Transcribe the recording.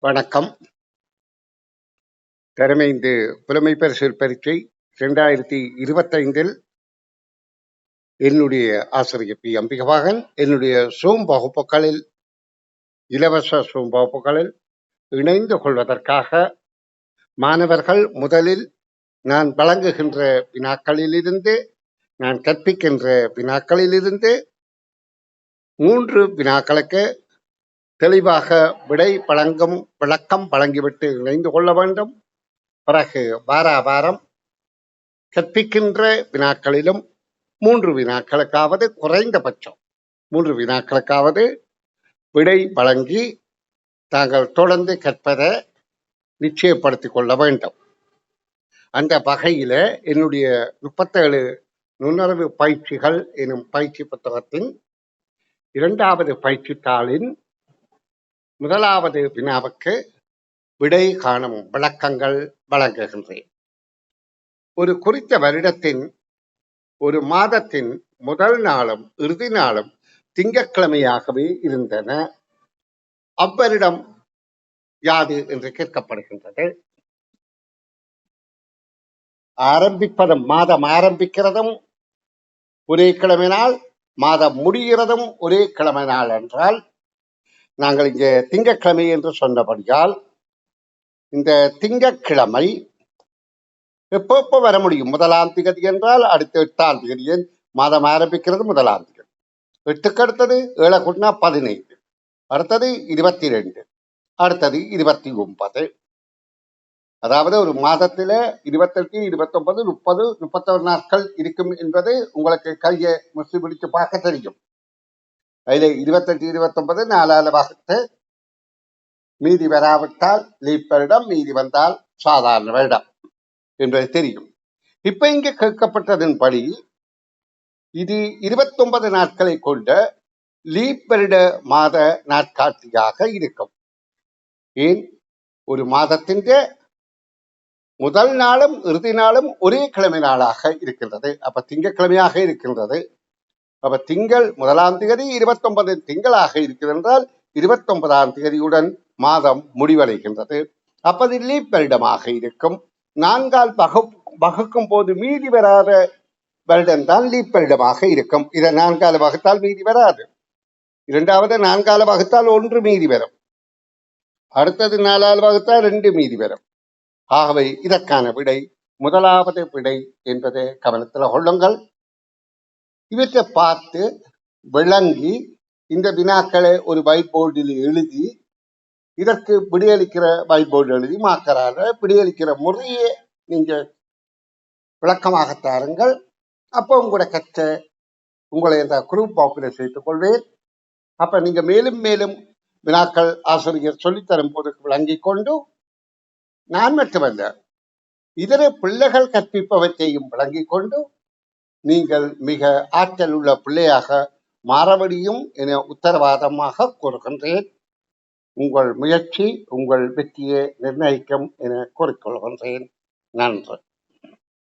வணக்கம். திறமைந்து புலமை பரிசில் பரீட்சை 2025 என்னுடைய ஆசிரியர் பி அம்பிகவாகன் என்னுடைய சூம் வகுப்புகளில் இலவச சூம் வகுப்புகளில் இணைந்து கொள்வதற்காக மாணவர்கள் முதலில் நான் வழங்குகின்ற வினாக்களிலிருந்து நான் கற்பிக்கின்ற வினாக்களிலிருந்து 3 வினாக்களுக்கு தெளிவாக விடை விளக்கம் வழங்கிவிட்டு இணைந்து கொள்ள வேண்டும். பிறகு வாரம் கற்பிக்கின்ற வினாக்களிலும் 3 வினாக்களுக்காவது குறைந்தபட்சம் 3 வினாக்களுக்காவது விடை வழங்கி தாங்கள் தொடர்ந்து கற்பதை நிச்சயப்படுத்திக் கொள்ள வேண்டும். அந்த வகையில என்னுடைய 37 நுண்ணறிவு பயிற்சிகள் எனும் பயிற்சி புத்தகத்தின் 2வது பயிற்சி தாளின் 1வது வினாவுக்கு விடை காணும் விளக்கங்கள் வழங்குகின்றேன். ஒரு குறித்த வருடத்தின் ஒரு மாதத்தின் முதல் நாளும் இறுதி நாளும் திங்கட்கிழமையாகவே இருந்தன. அவ்வருடம் யாது என்று கேட்கப்படுகின்றது. மாதம் ஆரம்பிக்கிறதும் ஒரே கிழமை நாள், மாதம் முடிகிறதும் ஒரே கிழமை நாள் என்றால் நாங்கள் இங்கே திங்கட்கிழமை என்று சொன்னபடியால் இந்த திங்கட்கிழமை எப்போ வர முடியும்? 1ஆம் தேதி என்றால் அடுத்த 8ஆம் தேதி. மாதம் ஆரம்பிக்கிறது 1ஆம் தேதி. 8க்கு அடுத்தது 7 கூட்டினா 15, அடுத்தது 22, அடுத்தது 29. அதாவது ஒரு மாதத்துல 28, 29, 30, 31 நாட்கள் இருக்கும் என்பது உங்களுக்கு கையை முசி பிடிச்சு பார்க்க தெரியும். அதில் 28, 29 4ஆல் வகுத்து மீதி வராவிட்டால் லீப் வருடம், மீதி வந்தால் சாதாரண வருடம் என்பது தெரியும். இப்ப இங்க கேட்கப்பட்டதன்படி இது 29 நாட்களை கொண்ட லீப் வருட மாத நாட்காட்டியாக இருக்கும். ஏன்? ஒரு மாதத்தின் முதல் நாளும் இறுதி நாளும் ஒரே கிழமை நாளாக இருக்கின்றது. அப்ப திங்கட்கிழமையாக இருக்கின்றது. அப்ப திங்கள் 1ஆம் தேதி 29 திங்களாக இருக்கிறது என்றால் 29ஆம் தேதியுடன் மாதம் முடிவடைகின்றது. அப்ப லீப் வருடமாக இருக்கும். 4ஆல் வகுக்கும் போது மீதி வராத வருடம் தான் லீப் வருடமாக இருக்கும். இதை 4ஆல் வகுத்தால் மீதி வராது. 2வது 4ஆல் வகுத்தால் 1 மீதி வரும். அடுத்தது 4ஆல் வகுத்தால் 2 மீதி வரும். ஆகவே இதற்கான விடை 1வது விடை என்பதை கவனத்தில் கொள்ளுங்கள். இவற்றை பார்த்து விளங்கி இந்த வினாக்களை ஒரு வைட் போர்டில் எழுதி இதற்கு விடையளிக்கிற வைட் போர்டு எழுதி மாக்கரால விடையளிக்கிற முறையே நீங்க விளக்கமாக தாருங்கள். அப்போ உங்களோட கற்ற உங்களை இந்த குரூப் வாக்கில் சேர்த்துக் கொள்வேன். அப்ப நீங்க மேலும் மேலும் வினாக்கள் ஆசிரியர் சொல்லித்தரும் போது விளங்கிக் கொண்டு நான் மட்டுமல்ல இதர பிள்ளைகள் கற்பிப்பவற்றையும் விளங்கிக் கொண்டு நீங்கள் மிக ஆற்றல் உள்ள பிள்ளையாக மாற முடியும் என உத்தரவாதமாக கூறுகின்றேன். உங்கள் முயற்சி உங்கள் வெற்றியை நிர்ணயிக்கும் என கூறிக்கொள்கின்றேன். நன்றி.